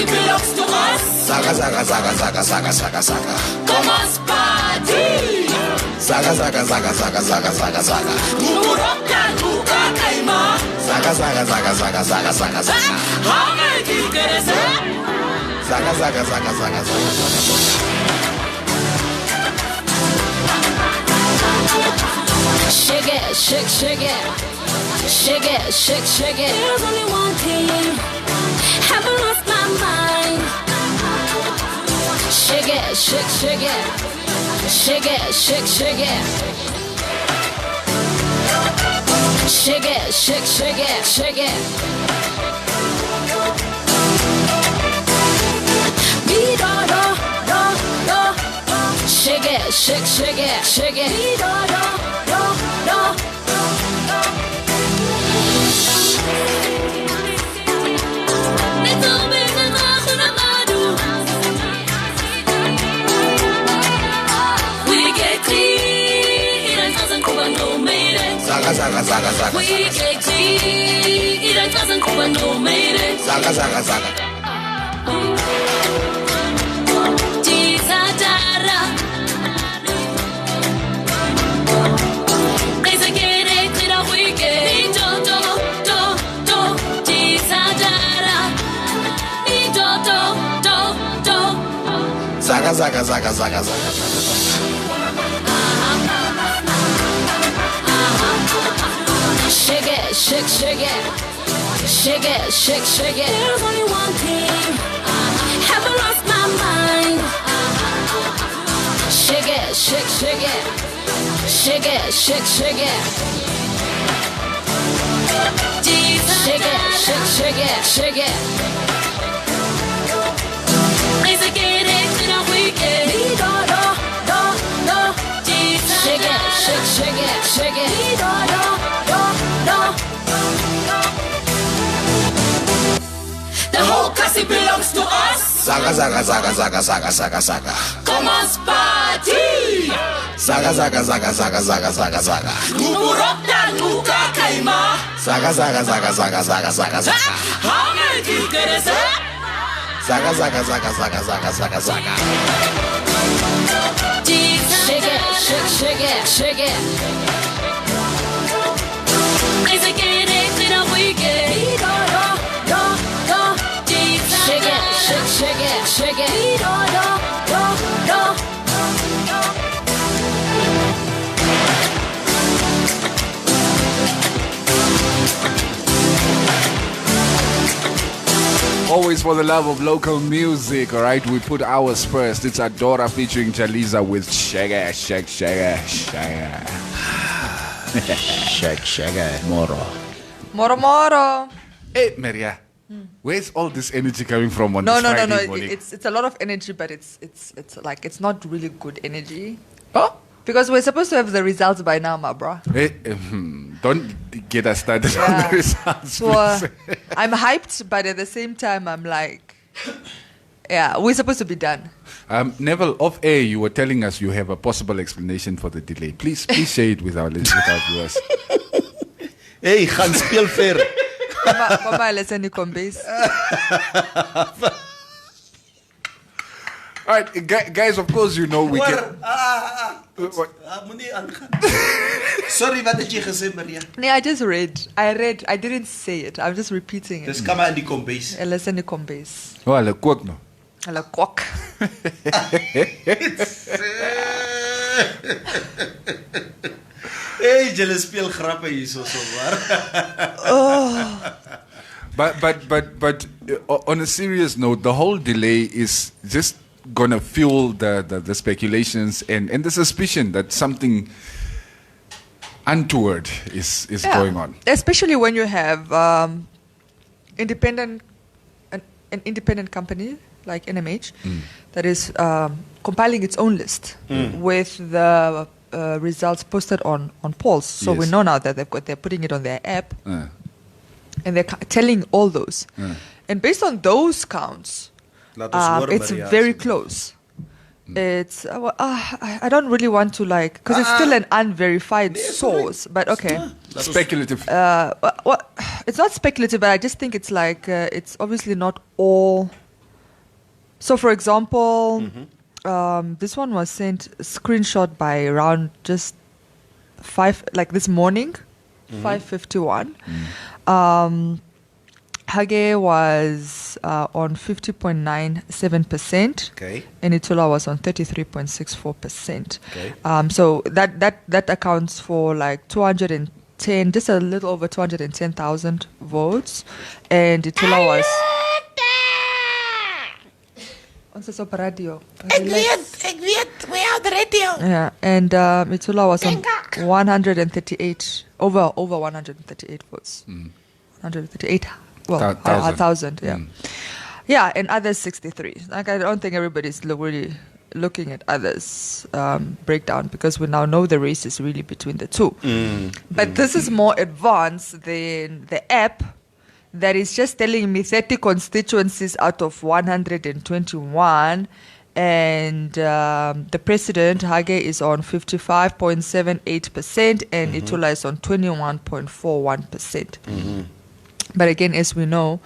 it belongs to us. Saga, saga, saga, saga, saga, saga, saga. Come on, party. Saga, saga, saga, saga, saga, saga, saga. Nuroka, nuka, kaima. Saga, saga, saga, saga, saga, saga, saga. How many you get it? Saga, saga, saga, saga, saga, saga. Shake it, shake, shake it. Shake it, shake, shake it. There's only one thing. Haven't lost my mind. Shake it, shake, shake it. Shake it, shake, shake it. Shake it, shake, shake it, shake it. Be do do do do. Shake it, shake, shake it, shake it. Be do do do do. We get clean, it doesn't cover no made it. Saga, saga, saga, saga. We get clean, it doesn't cover no made it. Saga, saga, saga. Saga, saga, saga, saga, saga. Shake it, shake, shake it. Shake it, shake, shake it. There's only one thing. Haven't lost my mind. Shake it, shake, shake it. Shake it, shake, shake it. Shake it, shake, shake it, shake it. Raise again, it's in a weekend. Shake it, shake, shake it, shake it. The whole castle belongs to us. Saga, saga, saga, saga, saga, saga, saga. Come on, party. Saga, saga, saga, saga, saga, saga, saga. Nuroka, nuka, kaima. Saga, saga, saga, saga, saga, saga, saga. How many you get it? Saga, saga, saga, saga, saga, saga, saga. Shake it, shake, shake it, shake it. Raise again, it's in a weekend. Shake it, shake, shake it, shake it. Always for the love of local music, alright? We put ours first. It's Adora featuring Jaliza with Shagga, Shag, Shagga, Shagga. Shag, Shagga, Moro. Moro, moro. Hey, Maria, where's all this energy coming from on No. this Friday morning? It's a lot of energy, but it's like it's not really good energy. Oh? Because we're supposed to have the results by now, my bro. Hey, don't get us started on the results, So please. I'm hyped, but at the same time, I'm like, yeah, we're supposed to be done. Neville, off air, you were telling us you have a possible explanation for the delay. Please share it with our viewers. Hey, gaan speel ver. Mama, listen to base. All right, guys, of course, you know we can... Sorry, wat het jy gesê, Maria? Nee, I just read. I didn't say it. I'm just repeating it. Dis kom aan die kombuis. Listen to base. Oh, hulle kook nou. Hulle kwak. Hey, julle speel grappe hierso sommer. But on a serious note, the whole delay is just gonna fuel the speculations and the suspicion that something untoward is going on. Especially when you have an independent company like NMH that is compiling its own list with the results posted on polls. So we know now that they're putting it on their app and they're telling all those. And based on those counts, it's very close. It's I don't really want to because it's still an unverified source, but okay. Speculative. Well, it's not speculative, but I just think it's it's obviously not all So, for example, this one was sent screenshot by around just 5, like this morning, 5:51. Hage was on 50.97%. Okay. And Itula was on 33.64%. Okay. So that accounts for like 210, just a little over 210,000 votes. And Itula was... On the radio. Ik weet, we are the radio. Yeah, and Itula was on 138, over 138 votes. 138, well, 1,000, yeah. Yeah, and others 63. Like, I don't think everybody's really looking at others' breakdown, because we now know the race is really between the two. But this is more advanced than the app that is just telling me 30 constituencies out of 121. And the president, Hage, is on 55.78%, and Itula is on 21.41%. But again, as we know,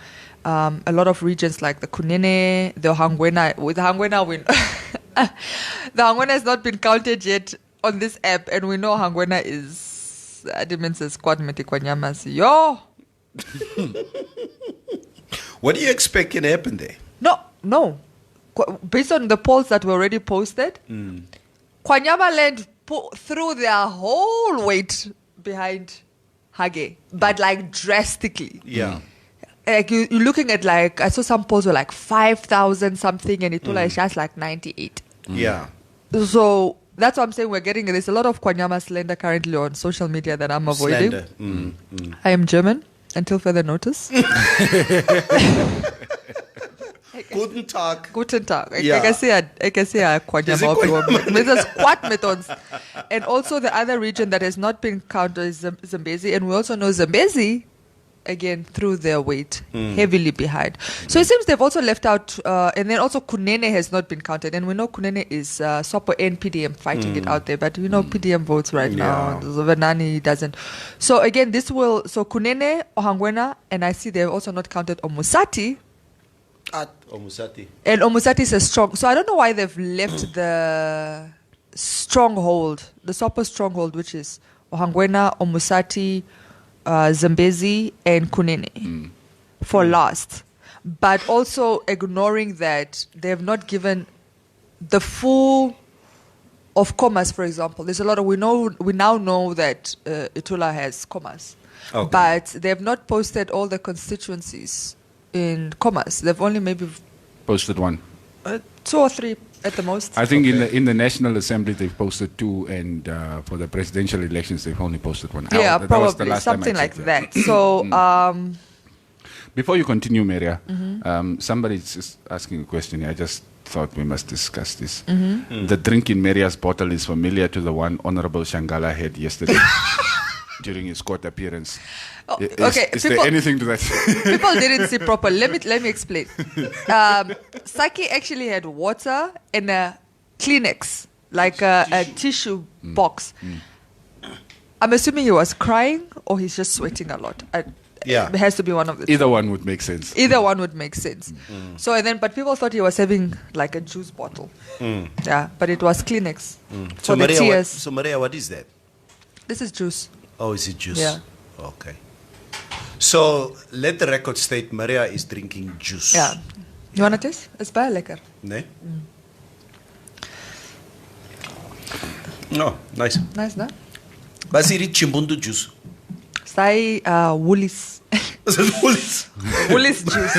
a lot of regions like the Kunene, the Hangwena, with Hangwena, the Hangwena has not been counted yet on this app, and we know Hangwena is Adimen's squad Metikwanyama's. Yo! What do you expect can happen there? No. Based on the polls that were already posted, Kwanyama land threw their whole weight behind Hage, but like drastically. Yeah. Like you're looking at, like, I saw some polls were like 5,000 something, and Itula is just like 98. Yeah. So that's what I'm saying. There's a lot of Kwanyama slander currently on social media that I'm avoiding. Slander. I am German, until further notice. Guten Tag. Guten Tag. Ja. Ik kan sê Kwanyama met the squat methods. And also the other region that has not been counted is Zambezi, and we also know Zambezi again threw their weight heavily behind. So it seems they've also left out, and then also Kunene has not been counted, and we know Kunene is SOPO and PDM fighting it out there, but you know PDM votes right now. Venani doesn't. So again, so Kunene, Ohangwena, and I see they've also not counted Omusati. At Omusati. And Omusati is a strong. So I don't know why they've left the stronghold, the SOPO stronghold, which is Ohangwena, Omusati, Zambezi, and Kunene for last. But also ignoring that they have not given the full of Commerce, for example. There's a lot of, we now know that Itula has Commerce. Okay. But they have not posted all the constituencies in Commerce. They've only maybe Posted one. 2 or 3 at the most. I think in the National Assembly they've posted 2, and for the presidential elections they've only posted 1. Yeah, that was the probably last time I something like checked, that. So, Before you continue, Maria, somebody's just asking a question here. I just thought we must discuss this. The drink in Maria's bottle is familiar to the one Honorable Shangala had yesterday during his court appearance. Is there anything to that? People didn't see properly. Let me explain. Saki actually had water and a Kleenex, like a tissue box. I'm assuming he was crying or he's just sweating a lot. It has to be one of the two. Either one would make sense. Either one would make sense. So and then, but people thought he was having like a juice bottle. Yeah, but it was Kleenex for the tears. Maria, what is that? This is juice. Oh, is it juice? Yeah. Okay. So let the record state Maria is drinking juice. Yeah. You want to taste? It's baie lekker. Nee? Oh, nice. Nice, no? Wat is hierdie Chimbundu juice? Sy Woolies. Is it Woolies? Woolies juice.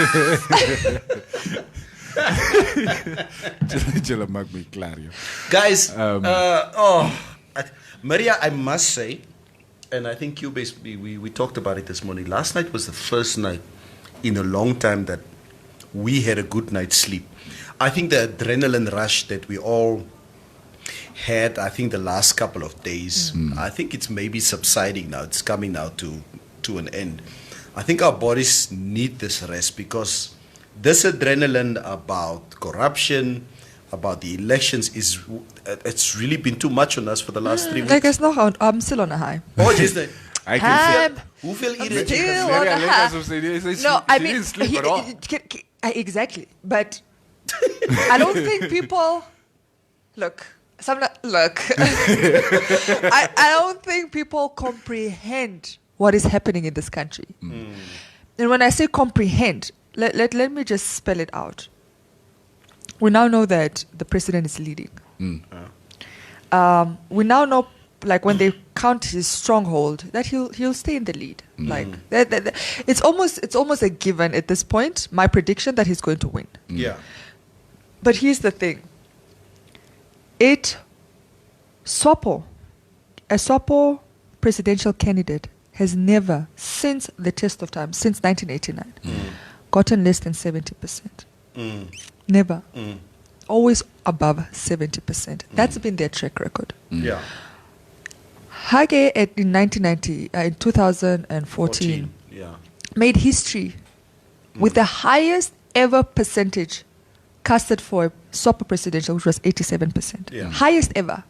Julle maak my klaar, joh. Guys, Maria, I must say, and I think we talked about it this morning. Last night was the first night in a long time that we had a good night's sleep. I think the adrenaline rush that we all had, I think the last couple of days, I think it's maybe subsiding now. It's coming now to an end. I think our bodies need this rest because this adrenaline about corruption, about the elections, it's really been too much on us for the last 3 weeks. Like it's nog, I'm still on a high. Oh, just the, I can feel. hoeveel I'm ure still Maria on a Lekker high. asof sy No, I mean, didn't sleep at all. exactly. But I don't think people look. I don't think people comprehend what is happening in this country. And when I say comprehend, let me just spell it out. We now know that the president is leading. We now know, like when they count his stronghold, that he'll stay in the lead. Like it's almost a given at this point. My prediction that he's going to win. Yeah. But here's the thing. A SWAPO presidential candidate has never, since the test of time, since 1989, gotten less than 70%. Never. Always above 70%. That's been their track record. Yeah. Hage in 2014 made history with the highest ever percentage casted for a SWAPO presidential, which was 87%. Yeah. Highest ever.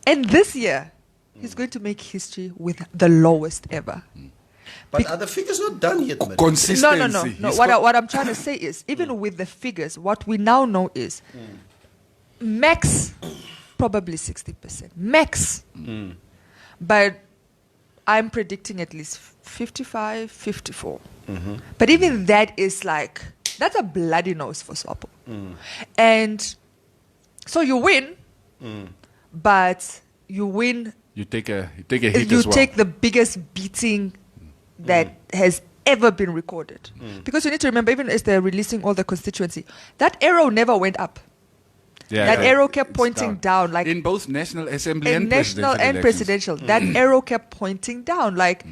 And this year, he's going to make history with the lowest ever. But are the figures not done yet, man? Consistency. No. What I'm trying to say is, even with the figures, what we now know is max, probably 60%. Max. But I'm predicting at least 55, 54. But even that is like, that's a bloody nose for SWAPO. And so you win, but you win. You take a hit You as well. take the biggest beating that has ever been recorded. Because you need to remember, even as they're releasing all the constituency, that arrow never went up. That arrow kept It's pointing down. Like in both National Assembly in and national and presidential. presidential, that arrow kept pointing down. Like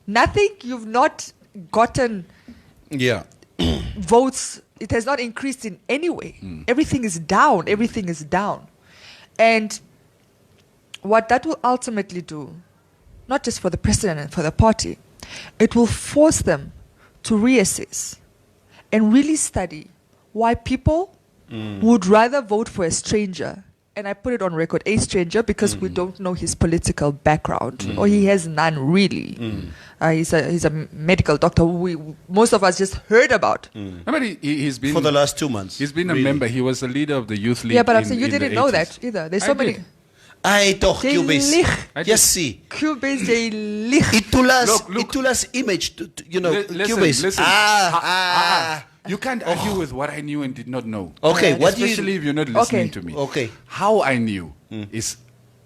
nothing, you've not gotten Yeah. votes. It has not increased in any way. Everything is down. Everything is down. And what that will ultimately do, not just for the president and for the party, it will force them to reassess and really study why people would rather vote for a stranger. And I put it on record, a stranger, because we don't know his political background, or he has none really. He's a medical doctor who most of us just heard about. Remember, he's been For the last 2 months. He's been Really. a member. He was the leader of the youth league. Yeah, but I'm in- saying you in the didn't know 80s. that either. There's I so many. did. Ai toch, They Cubase. lieg. Yes, see. Cubase, they lieg. Look. Itula's image, you know, Listen, Cubase. listen. You can't Oh. argue with what I knew and did not know. Okay, what do you... Especially if you're not listening Okay. to me. Okay. How I knew is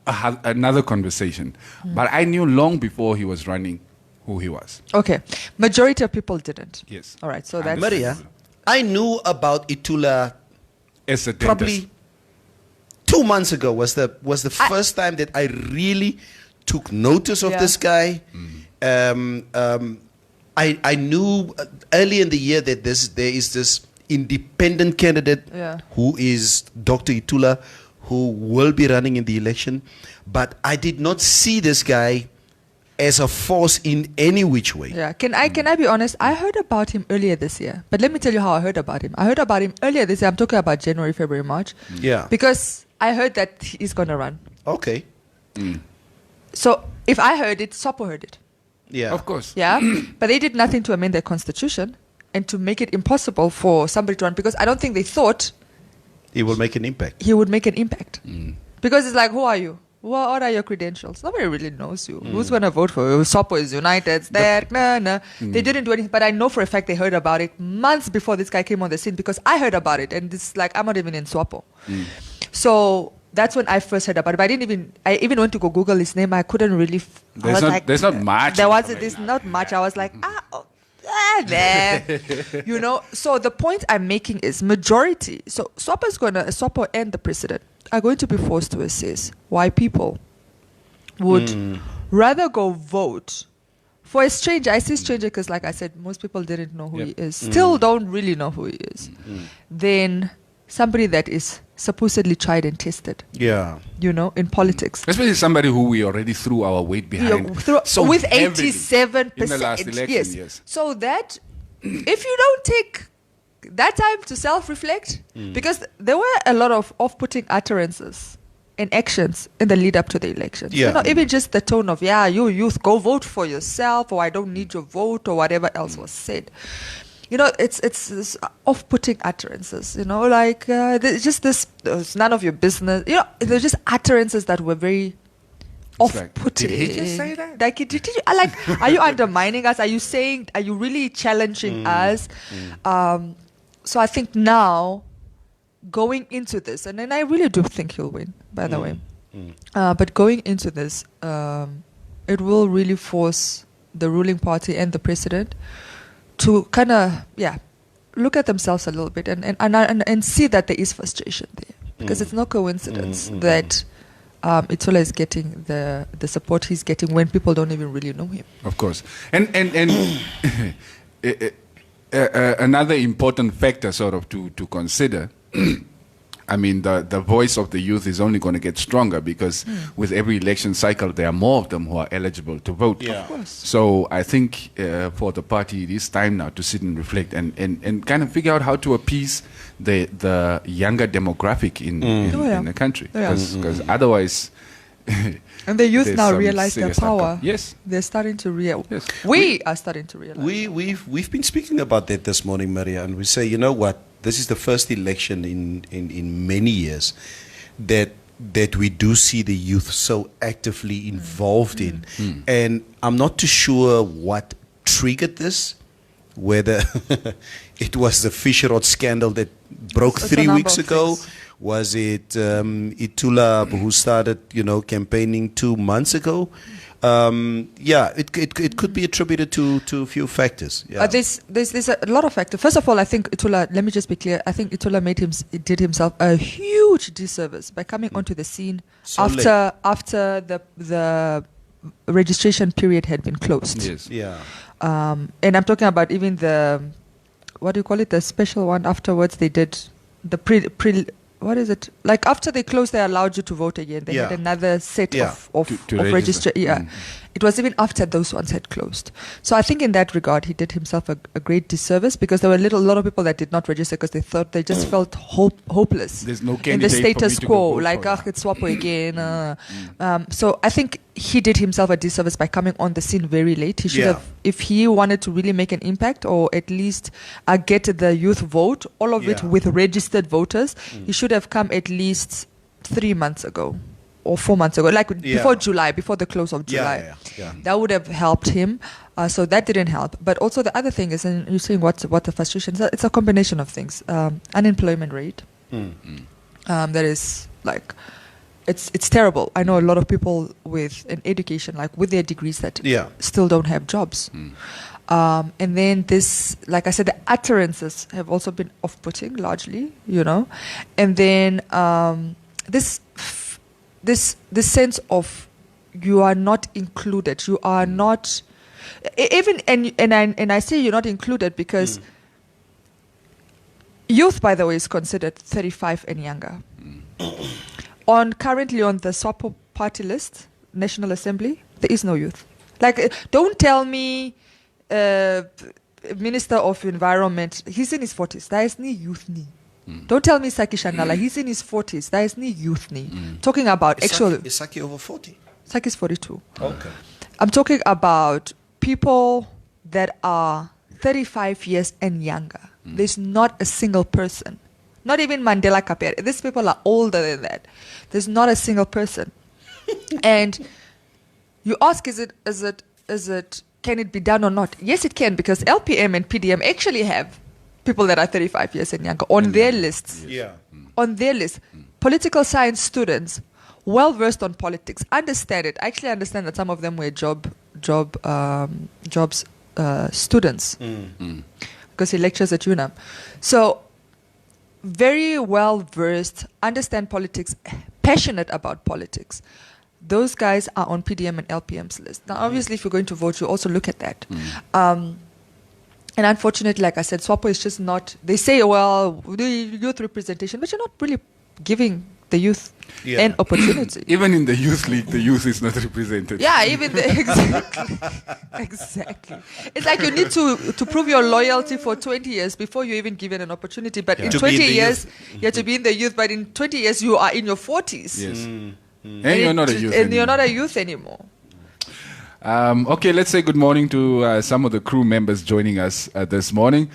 another conversation. But I knew long before he was running who he was. Okay. Majority of people didn't. Yes. All right. So that's... Maria, I knew about Itula As a dentist. probably 2 months ago was the first time that I really took notice of Yeah. this guy. I knew early in the year that there is this independent candidate who is Dr. Itula, who will be running in the election, but I did not see this guy as a force in any which way. Yeah. Can I be honest? I heard about him earlier this year. But let me tell you how I heard about him. I heard about him earlier this year. I'm talking about January, February, March. Yeah. Because I heard that he's going to run. Okay. So if I heard it, SWAPO heard it. Yeah. Of course. Yeah. But they did nothing to amend their constitution and to make it impossible for somebody to run, because I don't think they thought He will make an impact. he would make an impact. Because it's like, who are you? What are your credentials? Nobody really knows you. Who's going to vote for you? SWAPO is united. It's there. Nah. They didn't do anything. But I know for a fact they heard about it months before this guy came on the scene, because I heard about it. And it's like, I'm not even in SWAPO. So that's when I first heard about it. But I even went to go Google his name. I couldn't really. There's not much. There's not much. I was like, there. You know, so the point I'm making is majority. So SWAPO and the president are going to be forced to assess why people would rather go vote for a stranger. I say stranger because, like I said, most people didn't know who he is. Still don't really know who he is. Then somebody that is supposedly tried and tested. Yeah. You know, in politics. Especially somebody who we already threw our weight behind. With heavily 87%. in the last election, yes. So that, if you don't take that time to self-reflect, because there were a lot of off-putting utterances and actions in the lead up to the elections. Yeah. You know, even just the tone of, you youth, go vote for yourself, or I don't need your vote, or whatever else was said. it's this off-putting utterances, like just this, it's none of your business. They're just utterances that were very off-putting. Did he just say that? Like, are you undermining us? Are you really challenging us? So I think now, going into this, and then I really do think he'll win, by the way. But going into this, it will really force the ruling party and the president to kind of, look at themselves a little bit and see that there is frustration there. Because it's no coincidence that Itula is getting the support he's getting when people don't even really know him. Of course. And another important factor sort of to consider, I mean, the voice of the youth is only going to get stronger because with every election cycle, there are more of them who are eligible to vote. Yeah. Of course. So I think for the party, it is time now to sit and reflect and kind of figure out how to appease the younger demographic in the country. Because otherwise... And the youth there's now some realize their serious power. outcome. Yes. They're starting to realize. Yes. We are starting to realize. We've been speaking about that this morning, Maria, and we say, you know what? This is the first election in many years that we do see the youth so actively involved in. And I'm not too sure what triggered this, whether it was the fish rod scandal that broke It's a 3 number weeks of ago. things. Was it Itula who started, campaigning 2 months ago? It could be attributed to a few factors. Yeah. There's a lot of factors. First of all, I think Itula, let me just be clear, I think Itula did himself a huge disservice by coming onto the scene So after the registration period had been closed. Yes. Yeah. And I'm talking about even the, what do you call it, the special one afterwards they did, the pre what is it? Like after they closed, they allowed you to vote again. They had another set of To register. register. Yeah. It was even after those ones had closed. So I think in that regard, he did himself a great disservice because there were a lot of people that did not register because they thought they just felt hopeless. There's no in the candidate for me status to go quo. vote Like, for. it's Swapo again. So I think he did himself a disservice by coming on the scene very late. He should have, if he wanted to really make an impact or at least get the youth vote, all of it with registered voters, he should have come at least 3 months ago. Or 4 months ago, like before July, before the close of July. Yeah. That would have helped him. So that didn't help. But also the other thing is, and you're saying what the frustration is, it's a combination of things. Unemployment rate. That is like, it's terrible. I know a lot of people with an education, like with their degrees that still don't have jobs. And then this, like I said, the utterances have also been off-putting largely, And then this sense of you are not included. You are not even, and I say you're not included because youth, by the way, is considered 35 and younger. Currently on the SWAPO party list, National Assembly, there is no youth. Like, don't tell me Minister of Environment, he's in his 40s. There is no youth ni. Don't tell me Saki Shanala, he's in his 40s. There is no youth ni. Talking about Is Saki over 40? Saki's 42. Okay. I'm talking about people that are 35 years and younger. There's not a single person. Not even Mandela Kapere. These people are older than that. There's not a single person. And you ask, is it, can it be done or not? Yes, it can, because LPM and PDM actually have people that are 35 years and younger on their lists. Yeah. On their list. Political science students, well versed on politics, understand it. I actually understand that some of them were jobs students because he lectures at UNAM. So very well versed, understand politics, passionate about politics. Those guys are on PDM and LPM's list. Now, obviously, if you're going to vote, you also look at that. And unfortunately, like I said, SWAPO is just not, they say, well, the youth representation, but you're not really giving the youth an opportunity. Even in the youth league, the youth is not represented. Yeah, exactly. It's like you need to prove your loyalty for 20 years before you're even given an opportunity. But in 20 years, you have to be in the youth. But in 20 years, you are in your 40s. Yes. And you're not a youth And you're not a youth anymore. Okay, let's say good morning to some of the crew members joining us this morning.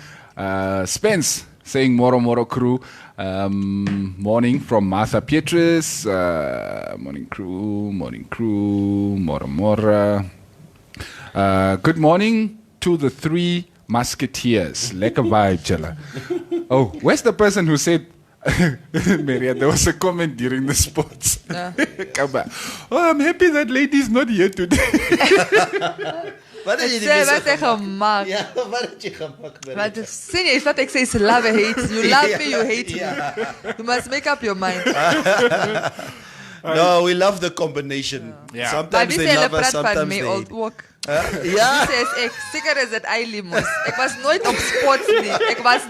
Spence saying Moro Moro crew. Morning from Martha Pietrus. Morning crew, Mora Mora. Good morning to the three musketeers. Lekker vibe, Jella. Oh, where's the person who said, Maria, there was a comment during the sports. Come back. Oh, I'm happy that lady's not here today. Wat het jy die Wat mense jy gemaak? Ja, wat het jy gemaak? Wat sien jy? Is wat ek sê is love hate. You love me, you hate me. You must make up your mind. No, we love the combination. Yeah. Sometimes they love us, sometimes they old hate. walk. Ja. Ek seker is dit Eilie mos. Ek was nooit op sports nie. Ek was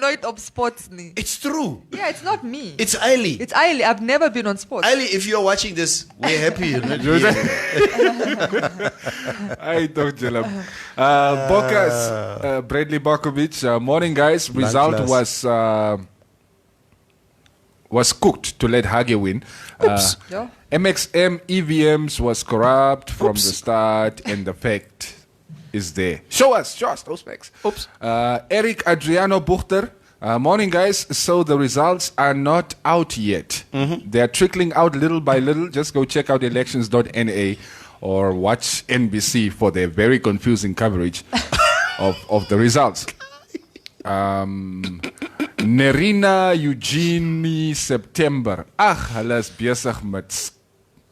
nooit op sports nie. It's true. Yeah, it's not me. It's Eilie. It's Eilie. I've never been on sports. Eilie, if you're watching this, we're happy you're not here. I don't tell him. Bradley Bokovic. Morning, guys. Result was cooked to let Hage win. Yeah. MXM EVMs was corrupt from the start, and the fact is there. Show us those facts. Oops. Eric Adriano Buchter. Morning, guys. So the results are not out yet. They're trickling out little by little. Just go check out elections.na or watch NBC for their very confusing coverage of the results. Nerina Eugenie September. Ag, hulle is besig met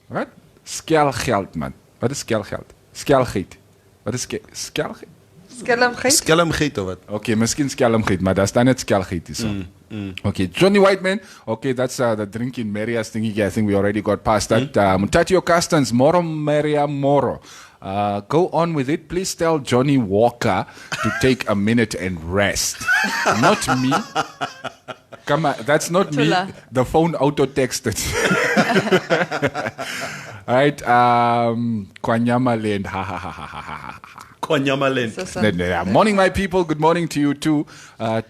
wat? Skelgeld, man. Wat is skelgeld? Skelgiet. Wat is skelgiet? Skelmgeit. Skelmgeit of wat? Okay, miskien skelmgiet, maar daar staan net skelgiet hier so. Okay, Johnny Whiteman. Okay, that's the drinking Maria's thingy. I think we already got past that. Mutatio Castans, Moro Maria Moro. Go on with it. Please tell Johnny Walker to take a minute and rest. Not me. Come on, that's not Tula. me. The phone auto-texted. All right. Kwanyama Land. Ha ha ha ha ha ha ha. Kwanyamaland. Morning, my people. Good morning to you too.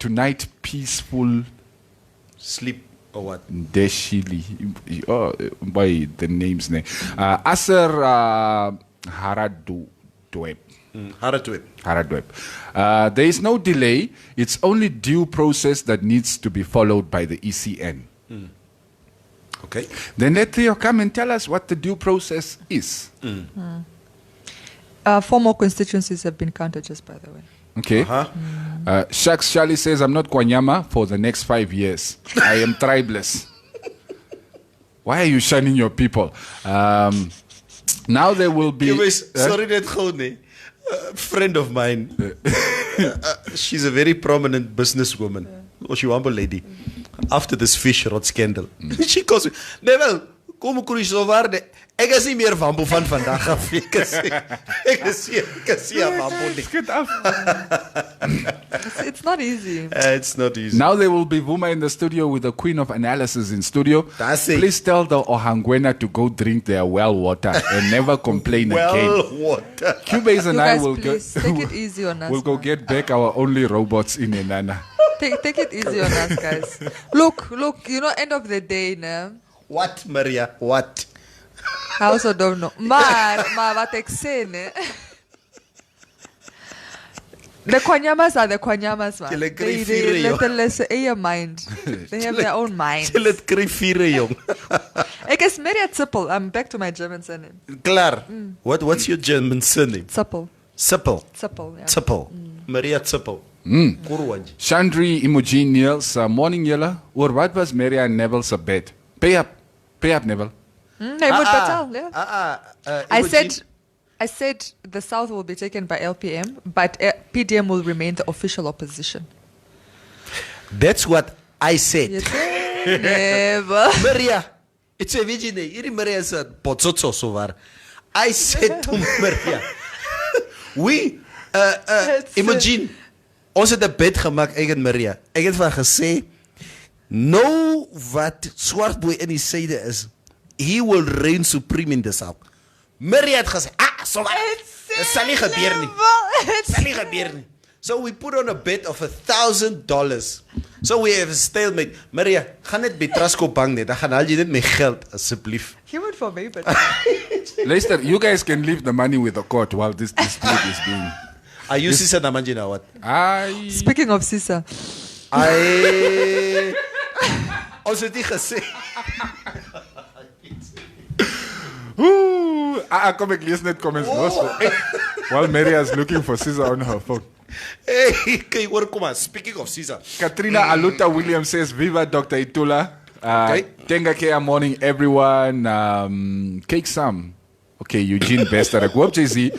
Tonight, peaceful Sleep or what? Deshili. Oh, by the name's name. Asser Haradweb. Haradweb. There is no delay. It's only due process that needs to be followed by the ECN. Okay. Then let Theo come and tell us what the due process is. 4 more constituencies have been counted, just by the way. Okay. Shaks Charlie says, I'm not Kwanyama for the next 5 years. I am tribeless. Why are you shunning your people? Now there will be... Sorry, that Khone. A friend of mine. She's a very prominent businesswoman. Or she humble lady. After this fish rot scandal. She calls me, Neville, kom ek so waarde. Ek is nie meer wambo van vandag af. Ek is wambo nie. It's not easy. It's not easy. Now there will be Vuma in the studio with the queen of analysis in studio. That's it. Please tell the Ohangwena to go drink their well water and never complain again. Well, water. Cubase and You I guys, will please, take it easy on us. we'll go man. get back our only robots in Enana. Take it easy on us, guys. Look, you know, end of the day, ne? What, Maria? What? I also don't know. Maar wat ek sê, ne? The Kwanyamas are the Kwanyamas, man. Julle kry They vier, joh. let hulle se eie mind. They have their own mind. Jy het kry vier, jong. Ek is Maria Zippel. I'm back to my German surname. Klaar. What's your German surname? Zippel. Sippel. Zippel, yeah. Zippel. Maria Zippel. Kurwaj. Chandri Imogen Niels, morning Yella. Oor wat was Maria and Neville se bed? Pay up, Neville. Hey, moet betaal, yeah. I said the South will be taken by LPM, but PDM will remain the official opposition. That's what I said. You say never. Maria, it's a virgin. Hierdie Maria is 'n potsotso so waar. I said to Maria, Imogen, ons het 'n bed gemaak ek en Maria. Ek het vir haar gesê, nou wat Swartboy in die syde is, he will reign supreme in this house. Maria het gesê, so wat? Dit sal nie gebeur nie. Sal nie gebeur nie. So we put on a bet of $1,000. So we have a stalemate. Maria, gaan net by Trasco bank net. Dan gaan haal jy net my geld asseblief. He went for me, but Lester, you guys can leave the money with the court while this dispute is being... Are you Sisa Namanji now? What? Speaking of Sisa. Ons het nie gesê. Kom ek lees net comments los. While Maria is looking for Caesar on her phone. Hey, kyk hoor, kom maar. Speaking of Caesar. Katrina Aluta Williams says, Viva Dr. Itula. Tenga Kea morning, everyone. Cake Sam. Okay, Eugene Bester. Jay-Z.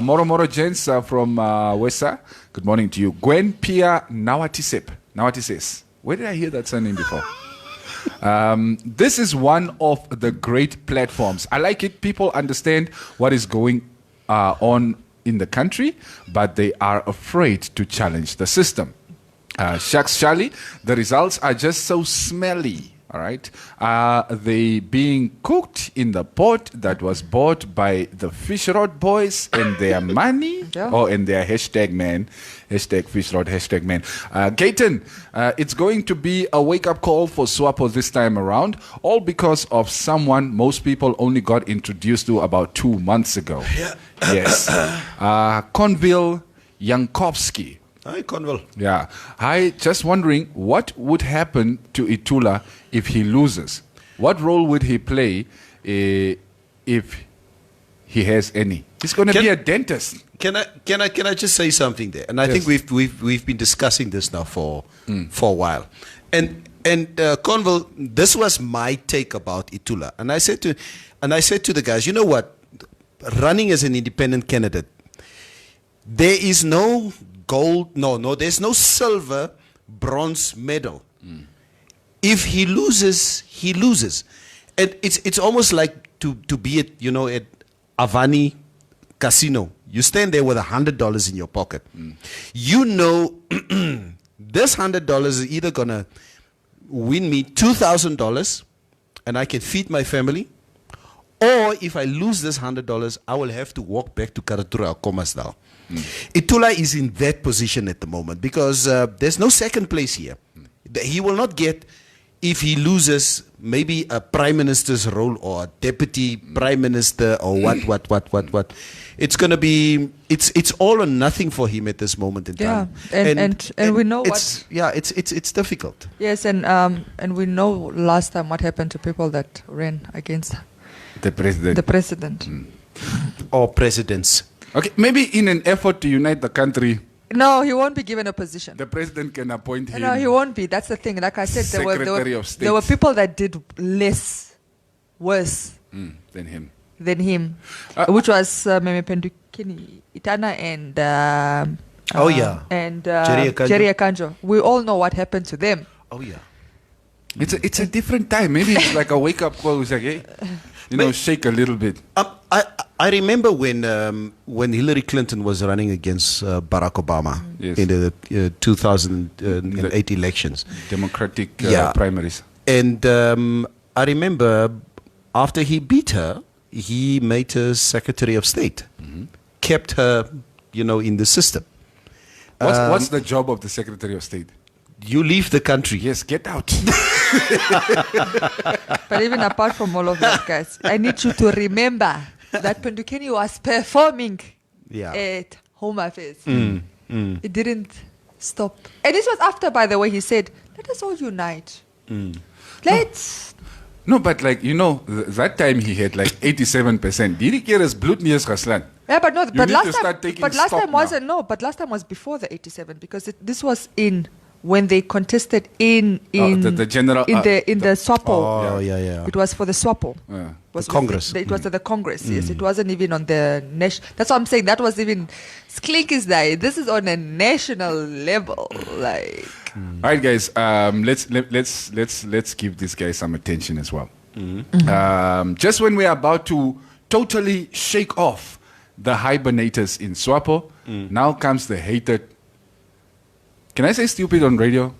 Moro Jens from Wesa. Good morning to you. Gwen Pia Nawatises. Where did I hear that surname before? This is one of the great platforms. I like it. People understand what is going on in the country, but they are afraid to challenge the system. Shucks, Charlie, the results are just so smelly. All right. Are they being cooked in the pot that was bought by the fish rod boys and their money? Yeah. Or in their hashtag man, hashtag fish rod, hashtag man. Gayton, it's going to be a wake-up call for SWAPO this time around, all because of someone most people only got introduced to about 2 months ago. Yeah. Yes. Conville Yankovsky. Hi, Conwell. Yeah. Hi, just wondering what would happen to Itula if he loses? What role would he play if he has any? He's going to be a dentist. Can I just say something there? And I think we've been discussing this now for a while. And Conwell, this was my take about Itula. And I said to the guys, you know what? Running as an independent candidate, there is no gold, there's no silver, bronze medal. If he loses, he loses. And it's almost like to be at Avani Casino. You stand there with $100 in your pocket. You know this $100 is either gonna win me $2,000 and I can feed my family, or if I lose this $100, I will have to walk back to Karatura or Khomasdal. Itula is in that position at the moment because there's no second place here. He will not get, if he loses, maybe a prime minister's role or a deputy prime minister or what. It's going to be, it's all or nothing for him at this moment in time. And we know what. Yeah, it's difficult. Yes, and we know last time what happened to people that ran against the president. Or presidents. Okay, maybe in an effort to unite the country. No, he won't be given a position. The president can appoint him. No, he won't be. That's the thing. Like I said, Secretary of State. There were people that did worse than him. Which was Meme Pendukini, Itana and and Jerry Akanjo. We all know what happened to them. Oh yeah. It's a different time. Maybe it's like a wake up call. It's like, hey, shake a little bit. I remember when Hillary Clinton was running against Barack Obama in the 2008 elections. Democratic primaries. And I remember after he beat her, he made her Secretary of State, kept her, in the system. What's the job of the Secretary of State? You leave the country. Yes, get out. But even apart from all of that, guys, I need you to remember that Pendukeni was performing at Home Affairs. It didn't stop. And this was after, by the way, he said, let us all unite. Let's... No, but that time he had 87%. Did he get his blood near Gaslan? Yeah, but no, but last time wasn't, no, but last time was before the 87 because this was when they contested in the general in the SWAPO. Oh yeah. It was for the SWAPO. Yeah. The Congress. It was at the Congress. Yes, it wasn't even on the national. That's what I'm saying. That was even Sklinki's day. This is on a national level. All right, guys. Let's give this guy some attention as well. Just when we are about to totally shake off the hibernators in SWAPO, now comes the hated. Can I say stupid on radio?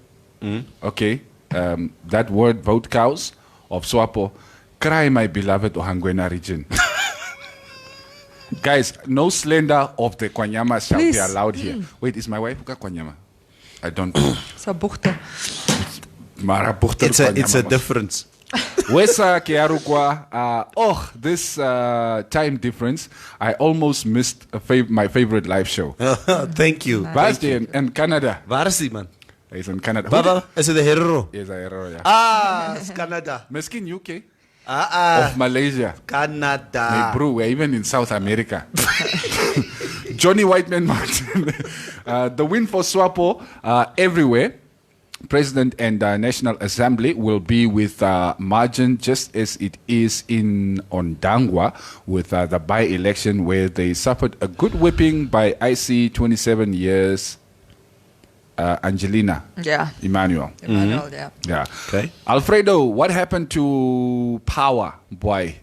Okay. That word, vote cows of SWAPO, cry my beloved Ohangwena region. Guys, no slander of the Kwanyama shall be allowed here. Wait, is my wife Kwanyama? I don't know. It's a buchter. It's a difference. Wesa Kiarukwa. This time difference. I almost missed my favorite live show. Thank you. Basti in Canada. Waar is die man? He's in Canada. Baba, is it the hero? Yes, I know, yeah. It's Canada. Miskin UK. Of Malaysia. Canada. Hey, bro, we're even in South America. Johnny Whiteman Martin. The win for SWAPO everywhere. President and National Assembly will be with margin just as it is in Ondangwa with the by-election where they suffered a good whipping by IC 27 years Angelina. Yeah. Emmanuel, yeah. Yeah. Okay. Alfredo, what happened to Power, boy?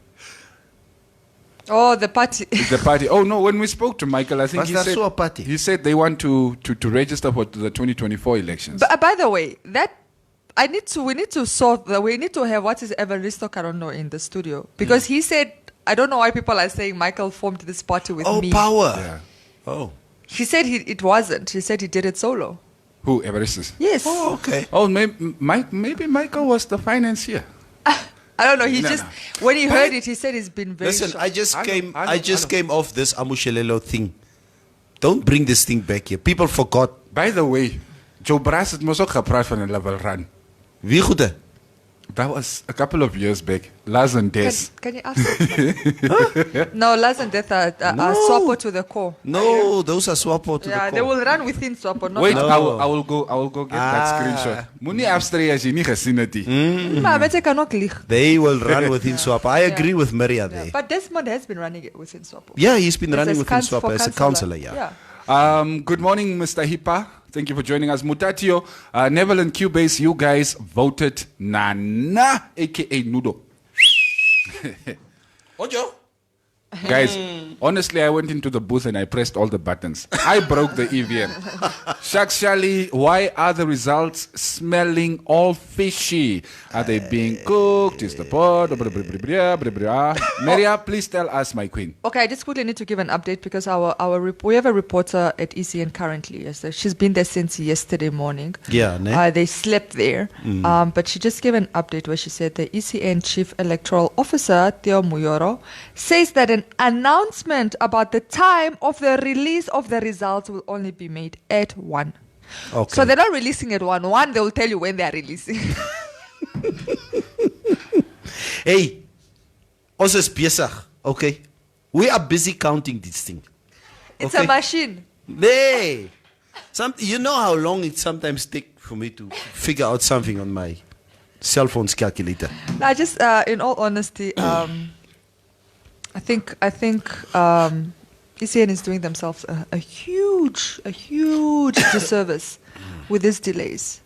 Oh, the party. The party. Oh no! When we spoke to Michael, I think Was that so a party? he said they want to register for the 2024 elections. But by the way, we need to have what is Evaristo Carono in the studio because he said, I don't know why people are saying Michael formed this party with me. Power. Yeah. Oh. He said it wasn't. He said he did it solo. Who? Everest? Yes. Oh, okay. Oh, maybe Michael was the financier. I don't know. He No, just no. when he heard it, he said he's been very Listen, shocked. I just came off this Amushelelo thing. Don't bring this thing back here. People forgot. By the way, Joe Brass het mos ook gepraat van 'n level run. Wie goede? That was a couple of years back. Laz and Des. Can you ask that? No, Laz and Death are SWAPO to the core. No, those are SWAPO to Yeah, the they core. will run within SWAPO. Not Wait, No. I will go get that screenshot. Moenie afstry as jy nie gesien het nie. Maar mense kan ook lieg. They will run within SWAPO. I agree with Maria there. But Desmond has been running it within SWAPO. Yeah, he's been running As within for SWAPO as a counselor, yeah. Good morning, Mr. Hipa. Thank you for joining us. Mutatio, Neville and Cubase, you guys voted Nana, aka Nudo. Ojo. Guys, honestly, I went into the booth and I pressed all the buttons. I broke the EVM. Shakshali, why are the results smelling all fishy? Are they being cooked? Is the pot? Maria, please tell us, my queen. Okay, I just quickly need to give an update because we have a reporter at ECN currently. Yes, she's been there since yesterday morning. Yeah, ne? They slept there. But she just gave an update where she said the ECN Chief Electoral Officer, Theo Muyoro, says that an announcement about the time of the release of the results will only be made at 1. Okay. So they're not releasing at 1. 1, they will tell you when they are releasing. Hey, ons is besig, okay? We are busy counting this thing. It's Okay. a machine. Hey, you know how long it sometimes takes for me to figure out something on my cell phone's calculator. I just, in all honesty, I think ECN is doing themselves a huge disservice with these delays.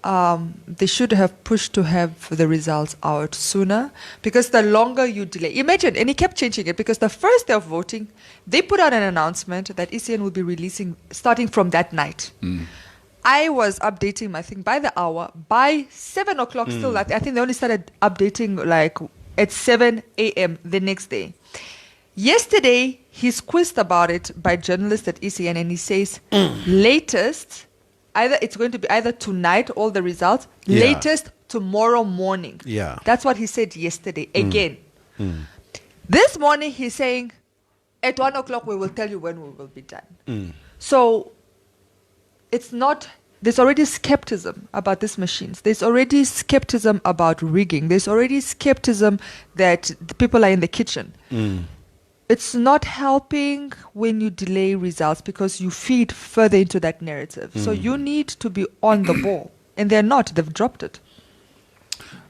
They should have pushed to have the results out sooner because the longer you delay, imagine, and he kept changing it because the first day of voting, they put out an announcement that ECN will be releasing starting from that night. I was updating, I think, by the hour. By 7 o'clock, still, I think they only started updating like at 7 a.m. the next day. Yesterday, he's quizzed about it by journalists at ECN, and he says, latest, it's going to be either tonight, all the results, Yeah. latest tomorrow morning. Yeah. That's what he said yesterday, again. This morning, he's saying, at 1 o'clock, we will tell you when we will be done. So, it's not, there's already skepticism about these machines. There's already skepticism about rigging. There's already skepticism that the people are in the kitchen. It's not helping when you delay results because you feed further into that narrative. So you need to be on the ball. And they're not. They've dropped it.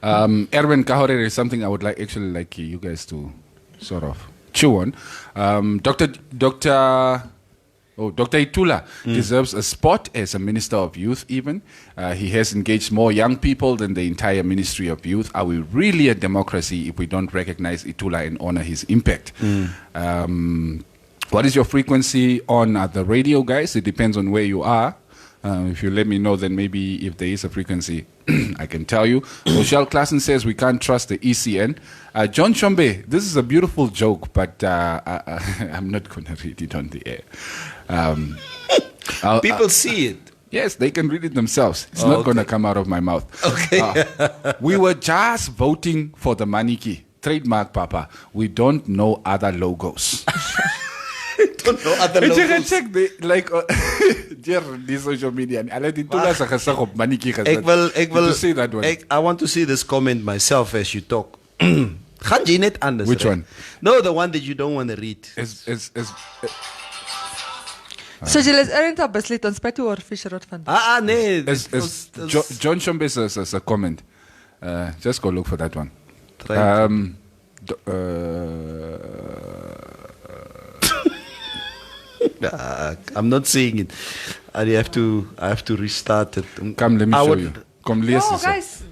Erwin Kahore is something I would like you guys to sort of chew on. Dr. Itula deserves a spot as a Minister of Youth even. He has engaged more young people than the entire Ministry of Youth. Are we really a democracy if we don't recognize Itula and honor his impact? What is your frequency on the radio, guys? It depends on where you are. If you let me know, then maybe if there is a frequency, I can tell you. Rochelle Klassen says we can't trust the ECN. John Chombe, this is a beautiful joke, but I'm not going to read it on the air. People see it. Yes, they can read it themselves. It's not going to come out of my mouth. Okay. We were just voting for the Maniki. Trademark, Papa. We don't know other logos. Don't know other logos. Check the, like, die social media. Ek wil say that one. I want to see this comment myself as you talk. Gaan jy net anders, Which right? one? No, the one that you don't want to read. So jy is eintlik besluit ons spyt oor Fisherrod van. Nee. John Shombe says a comment. Just go look for that one. Try. I'm not saying it. I have to restart it. Come, let me show you. Come, No, guys.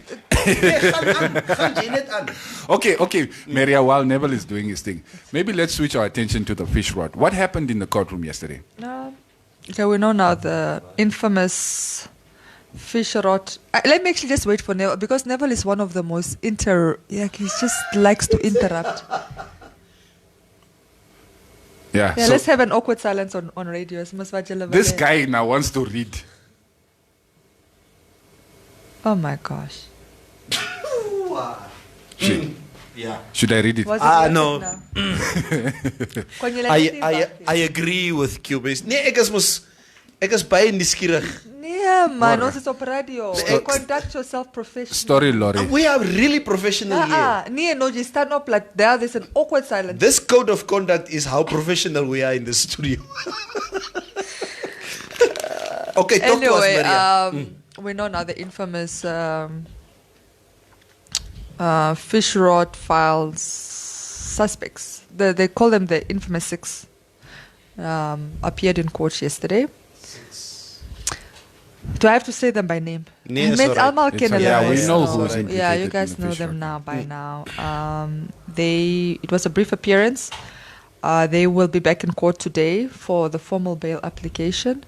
Okay, Maria, while Neville is doing his thing, maybe let's switch our attention to the fish rod. What happened in the courtroom yesterday? Okay, we know now the infamous Fisherrod. Let me actually just wait for Neville, because Neville is one of the most he just likes to interrupt. Yeah, Yeah, so let's have an awkward silence on radio. this guy now wants to read. Oh my gosh. Should I read it? Was it no. now? Kon jy lekker sê wat? I agree with Cubase. Nee, ek is baie nuuskierig. Nee man, ons is op radio. Conduct yourself professionally. Story, Laurie. We are really professional here. Nee, no, you stand up like there's an awkward silence. This code of conduct is how professional we are in the studio. Okay, talk to us, Anyway, Maria. we know now the infamous Fisherrod files suspects. They call them the infamous six. Appeared in court yesterday. Do I have to say them by name? Nee, it's all right. Yeah, we know It's who's all right. implicated. Yeah, you in guys the know fish them rod. now by now. It was a brief appearance. They will be back in court today for the formal bail application.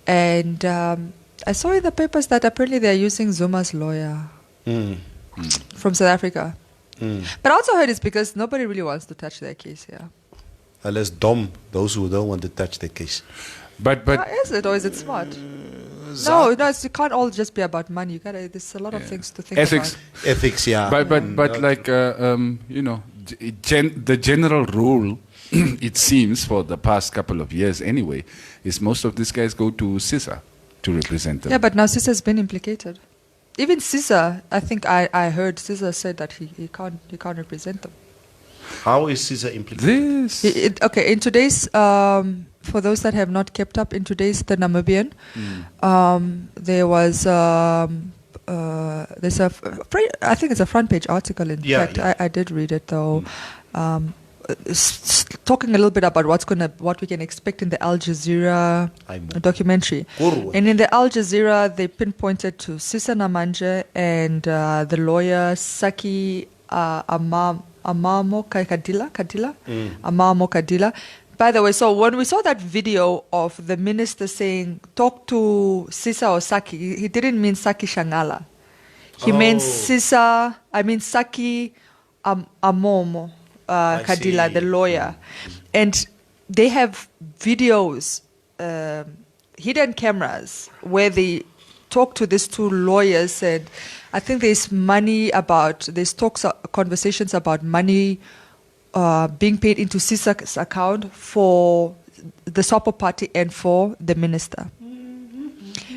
And I saw in the papers that apparently they are using Zuma's lawyer from South Africa. But I also heard it's because nobody really wants to touch their case here. Unless those who don't want to touch the case. But Is it, or is it smart? No, it can't all just be about money. You gotta. There's a lot of things to think ethics. about. Ethics, yeah. But like you know, the general rule, it seems for the past couple of years anyway, is most of these guys go to CISA to represent them. Yeah, but now CISA's been implicated. Even CISA, I think I heard CISA said that he can't represent them. How is Caesar implicated? This Okay, in today's for those that have not kept up, in today's The Namibian, there was there's I think it's a front page article. In fact, I did read it though. Talking a little bit about what we can expect in the Al Jazeera documentary. And in the Al Jazeera, they pinpointed to Sisa Namanje and the lawyer Saki Amamo Kadila. By the way, so when we saw that video of the minister saying, talk to Sisa or Saki, he didn't mean Saki Shangala. He meant Saki Amomo Kadila, the lawyer. And they have videos, hidden cameras, where they talk to these two lawyers, and I think there's conversations about money being paid into Sisa's account for the Sopo party and for the minister.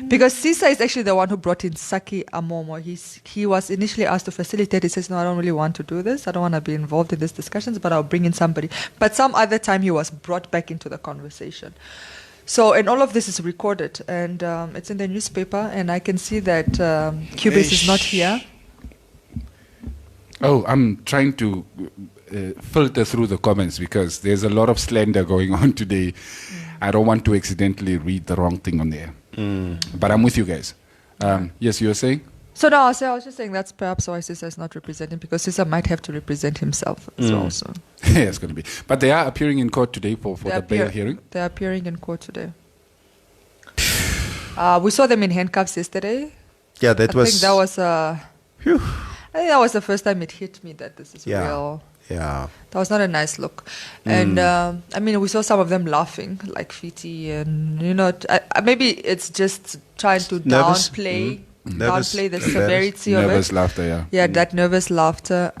Because Sisa is actually the one who brought in Saki Amomo. He was initially asked to facilitate. He says, no, I don't really want to do this. I don't want to be involved in these discussions, but I'll bring in somebody. But some other time he was brought back into the conversation. So, and all of this is recorded, and it's in the newspaper, and I can see that Cubase is not here. Oh, I'm trying to filter through the comments because there's a lot of slander going on today. I don't want to accidentally read the wrong thing on there. But I'm with you guys. Yes, you were saying? So no, I was just saying that's perhaps why Sisa is not representing, because Sisa might have to represent himself as well. So. Yeah, it's going to be. But they are appearing in court today for the bail hearing? They're appearing in court today. We saw them in handcuffs yesterday. Yeah, I think that was the first time it hit me that this is real. Yeah. That was not a nice look. And, I mean, we saw some of them laughing, like Fiti, and, maybe it's just trying to Nervous? downplay Nervous? the Embarrassed? severity of it. Nervous laughter, yeah. Yeah, that nervous laughter,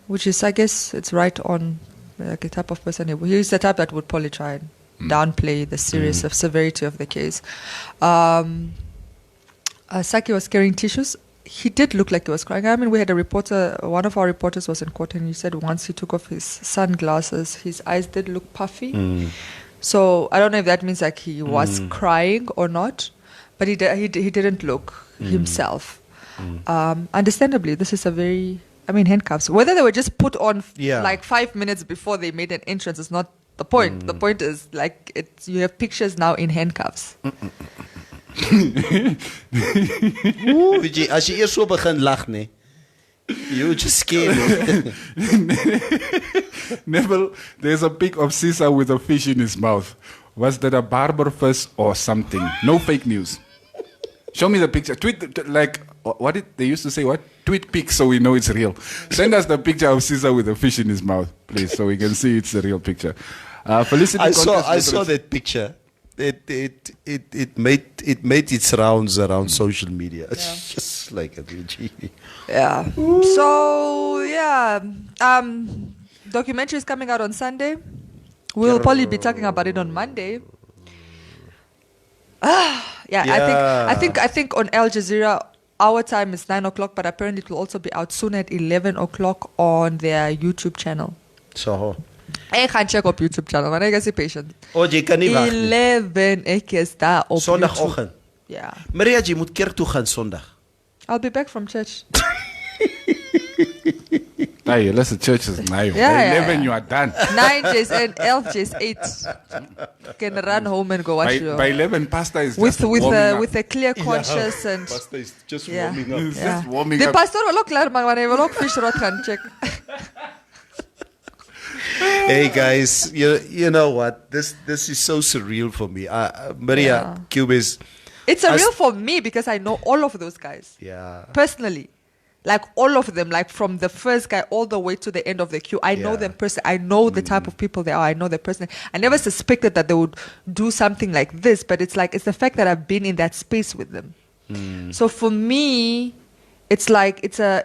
which is, I guess, it's right on like a type of person. He's the type that would probably try and downplay the severity of the case. Saki was carrying tissues. He did look like he was crying. I mean, we had a reporter, one of our reporters was in court, and he said once he took off his sunglasses, his eyes did look puffy. So I don't know if that means like he was crying or not, but he didn't look himself. Understandably, this is handcuffs. Whether they were just put on like 5 minutes before they made an entrance is not the point. The point is like you have pictures now in handcuffs. As jy eers so begin lag, nee, you just scared. Neville, there's a pic of Caesar with a fish in his mouth. Was that a barber fish or something? No fake news. Show me the picture. Tweet, like, what did they used to say? What? Tweet pics so we know it's real. Send us the picture of Caesar with a fish in his mouth, please, so we can see it's the real picture. Felicity I saw that picture. It made its rounds around social media. It's just like a BG. Yeah. So documentary is coming out on Sunday. We'll probably be talking about it on Monday. I think on Al Jazeera our time is 9 o'clock, but apparently it will also be out soon at 11 o'clock on their YouTube channel. So. I can't check op YouTube channel, maar ek is patient. Jy kan nie wag nie. 11 ek is daar op Sondagoggend. Ja. Maria, jy moet kerk toe gaan Sondag. I'll be back from church. Hey, listen, church is now. Yeah, 11 you are done. 9 J's and 11 J's 8. Can run home and go watch by 11 pastor is with just warming up. with a clear conscience and Pastor is just warming up. It's just warming the up. pastor wil ook klaar maak want hy wil ook fish rod gaan check. Hey guys, you know what? This is so surreal for me. Maria Cubis. It's surreal for me because I know all of those guys. Yeah. Personally. Like all of them, like from the first guy all the way to the end of the queue. I know them personally. I know the type of people they are. I know them personally. I never suspected that they would do something like this, but it's the fact that I've been in that space with them. So for me, it's like, it's a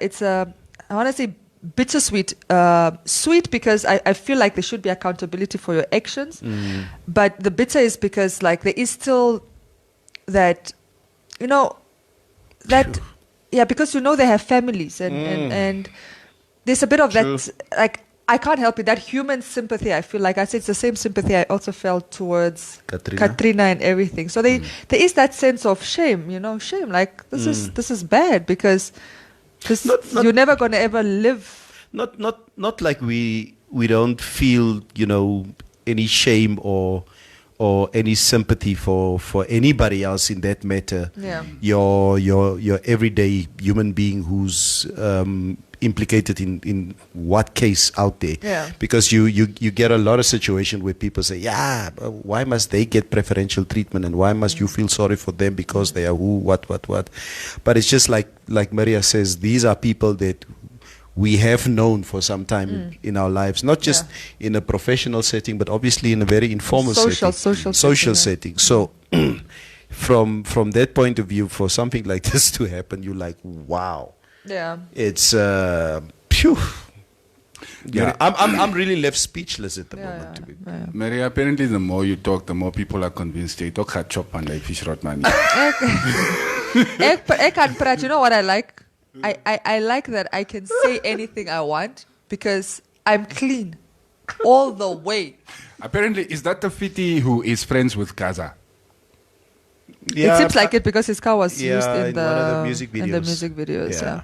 I want to say bittersweet. Sweet because I feel like there should be accountability for your actions. But the bitter is because like there is still that, that... Yeah, because they have families and there's a bit of that, like, I can't help it, that human sympathy, I feel like. I said it's the same sympathy I also felt towards Katrina and everything. So there is that sense of shame, shame, like, this is bad because you're never going to ever live. Not like we don't feel, any shame or any sympathy for anybody else in that matter. Yeah. Your everyday human being who's implicated in what case out there. Yeah. Because you get a lot of situations where people say, why must they get preferential treatment and why must you feel sorry for them because they are who, what. But it's just like Maria says, these are people that we have known for some time in our lives, not just in a professional setting, but obviously in a very informal social setting. So from that point of view, for something like this to happen, you're like, wow. Yeah. It's phew. Yeah, I'm really left speechless at the moment. To be. Maria, apparently the more you talk, the more people are convinced you talk hard chop and like fish rot money. I can't praat. You know what I like? I like that I can say anything I want because I'm clean all the way. Apparently, is that the Fiti who is friends with Gaza? Yeah, it seems like it because his car was used in one of the music videos. In the music videos, yeah.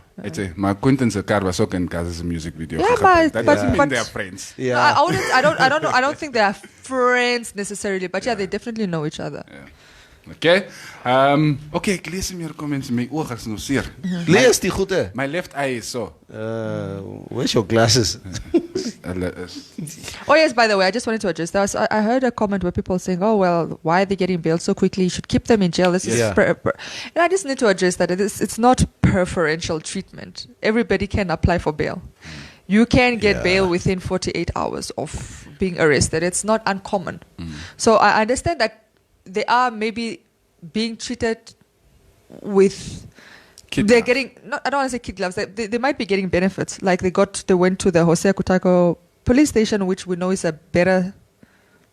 My acquaintance car was ook in Gaza's music video. Yeah, that doesn't mean they are friends. Yeah. No, I don't think they are friends necessarily, but they definitely know each other. Yeah. Okay. Okay, ek lees meer comments. My oog is nou seer. Lees die goede. My left eye is so. Where's your glasses? Oh yes, by the way, I just wanted to address that. I heard a comment where people saying, "Oh well, why are they getting bailed so quickly? You should keep them in jail." This is and I just need to address that it's not preferential treatment. Everybody can apply for bail. you can get bail within 48 hours of being arrested. It's not uncommon. So I understand that they are maybe being treated with... They're getting... I don't want to say kid gloves. They might be getting benefits. Like they went to the Hosea Kutako police station, which we know is a better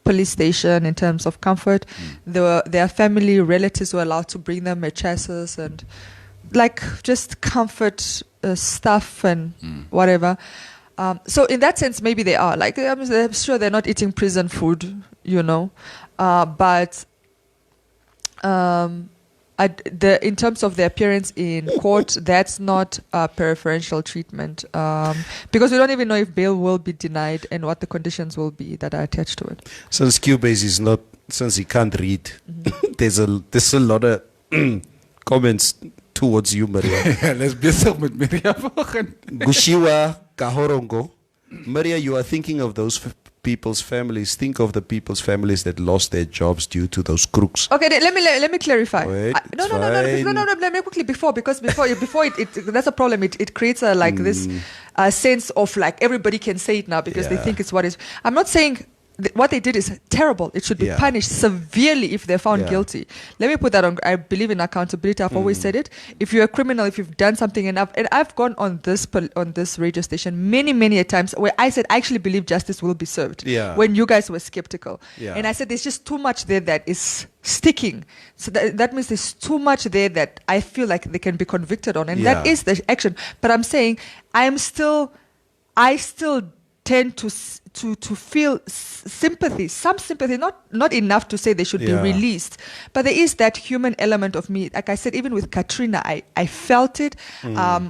police station in terms of comfort. Their family relatives were allowed to bring them mattresses and like just comfort stuff and whatever. So in that sense, maybe they are. Like I'm sure they're not eating prison food, but in terms of their appearance in court, that's not preferential treatment because we don't even know if bail will be denied and what the conditions will be that are attached to it. Since Cubase is not, since he can't read, there's a lot of comments towards you, Maria. Let's bezig met Maria. Gushiwa Kahorongo. Maria, you are thinking of those people's families. Think of the people's families that lost their jobs due to those crooks. Okay, let me clarify. Wait, No. Let me quickly before it that's a problem. It creates this sense of like everybody can say it now because they think it's what is. I'm not saying. What they did is terrible. It should be punished severely if they're found guilty. Let me put that on. I believe in accountability. I've always said it. If you're a criminal, if you've done something enough, and I've gone on this radio station many a times where I said I actually believe justice will be served. Yeah. When you guys were skeptical, Yeah. and I said there's just too much there that is sticking. So that means there's too much there that I feel like they can be convicted on, and that is the action. But I'm saying I still tend to feel sympathy, some sympathy, not enough to say they should be released, but there is that human element of me. Like I said, even with Katrina, I felt it,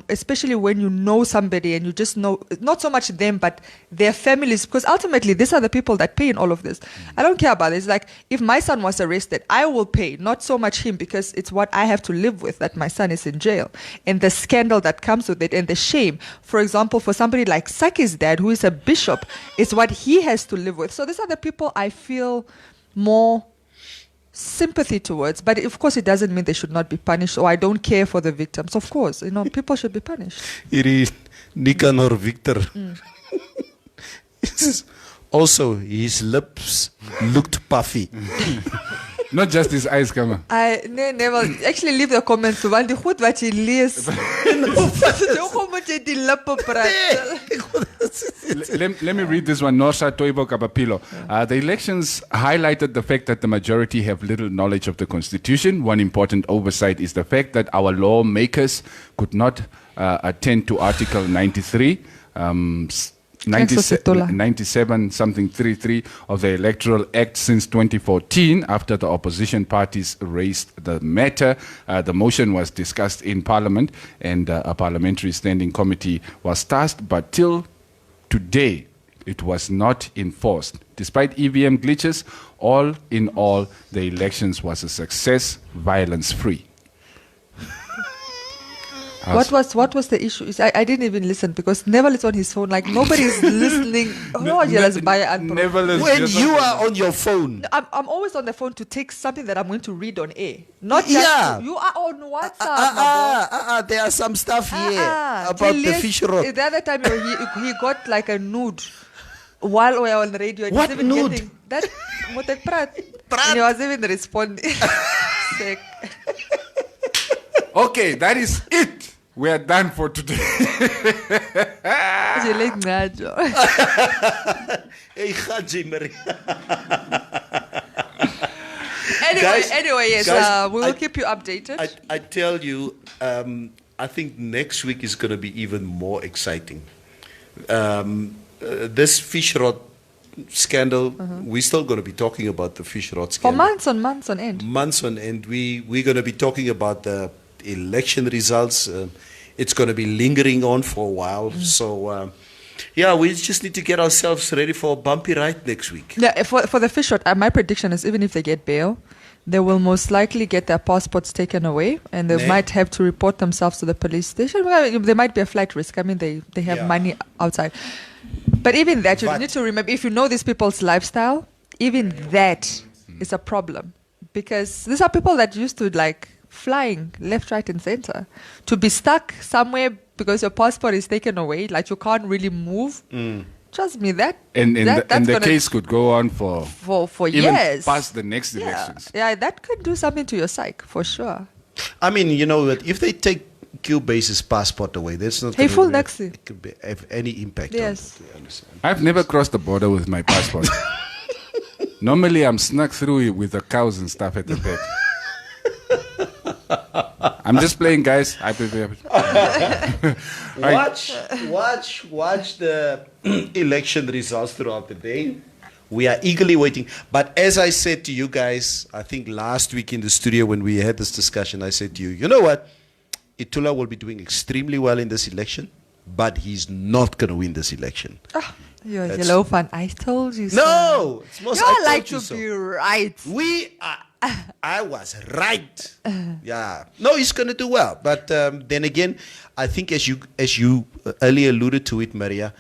especially when you know somebody and you just know, not so much them, but their families, because ultimately these are the people that pay in all of this. I don't care about it. It's like, if my son was arrested, I will pay, not so much him, because it's what I have to live with, that my son is in jail, and the scandal that comes with it, and the shame. For example, for somebody like Saki's dad, who is a bishop, it's what he has to live with. So these are the people I feel more sympathy towards. But of course, it doesn't mean they should not be punished, or I don't care for the victims. Of course, people should be punished. Iri Nicanor Victor. Also, his lips looked puffy. Not just his eyes, Kama. I never actually leave the comments want die goed wat jy lees. Let me read this one. Norsha Toibo Kapapilo. The elections highlighted the fact that the majority have little knowledge of the Constitution. One important oversight is the fact that our lawmakers could not attend to Article 93. 97 something 33 of the Electoral Act since 2014. After the opposition parties raised the matter, the motion was discussed in Parliament, and a parliamentary standing committee was tasked, but till today it was not enforced. Despite EVM glitches, all in all, the elections was a success, violence-free. What was the issue? I didn't even listen because Neville is on his phone. Like nobody's listening. When you are on your phone, I'm always on the phone to take something that I'm going to read on air. Not just you are on WhatsApp. There are some stuff here about the fish rod. The other time he got like a nude while we were on the radio. What nude? That and he was even responding. Okay, that is it. We are done for today. Anyway, yes, we will keep you updated. I tell you, I think next week is going to be even more exciting. This fish rod scandal, we're still going to be talking about the fish rod scandal. For months on end. Months on end. We're going to be talking about the election results. It's going to be lingering on for a while. So, we just need to get ourselves ready for a bumpy ride next week. Yeah, for the fish rod, my prediction is even if they get bail, they will most likely get their passports taken away, and they might have to report themselves to the police station. Well, there might be a flight risk. I mean, they have money outside. But even that, you need to remember, if you know these people's lifestyle, even that is a problem. Because these are people that used to like flying left, right, and center. To be stuck somewhere because your passport is taken away, like you can't really move. Trust me, that's the gonna case could go on for even years. past the next elections. Yeah, that could do something to your psyche, for sure. I mean, you know, if they take Cubase's passport away, that's not Hey, gonna full really- next year. it could be, have any impact Yes. on it. You understand? I've never crossed the border with my passport. Normally, I'm snuck through it with the cows and stuff at the back. I'm just playing, guys. Watch the election results throughout the day. We are eagerly waiting. But as I said to you guys, I think last week in the studio when we had this discussion, I said to you, you know what? Itula will be doing extremely well in this election, but he's not going to win this election. You're That's- yellow fan. I told you so. No! It's most I You told like you to so. be right. We are. I was right. Yeah. No, he's going to do well. But then again, I think as you earlier alluded to it, Maria,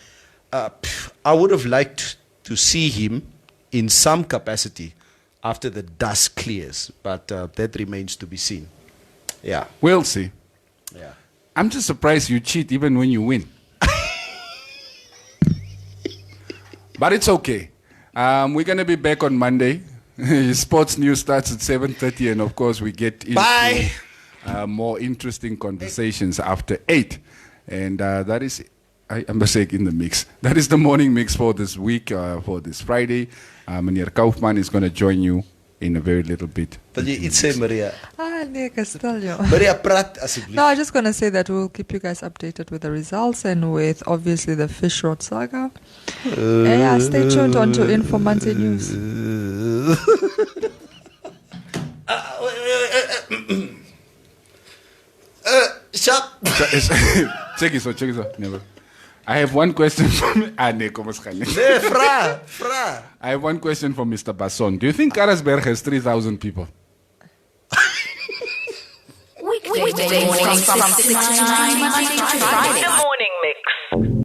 I would have liked to see him in some capacity after the dust clears. But that remains to be seen. Yeah. We'll see. Yeah. I'm just surprised you cheat even when you win. But it's okay. We're going to be back on Monday. Sports news starts at 7:30, and of course we get into Bye. more interesting conversations after 8. And that is, I'm Basek in the mix. That is the morning mix for this week, for this Friday. Meneer Kaufman is going to join you in a very little bit. Wil jy iets sê, Maria? Nee, Castelio. Maria, praat asseblief. No, I'm just going to say that we'll keep you guys updated with the results and with, obviously, the fish rod saga. Yeah, stay tuned on to Informante News. Sharp. Check it out. Never. I have one question from I have one question for Mr. Basson. Do you think Karasberg has 3,000 people? Weekday mornings from 6 to 9, Monday to Friday.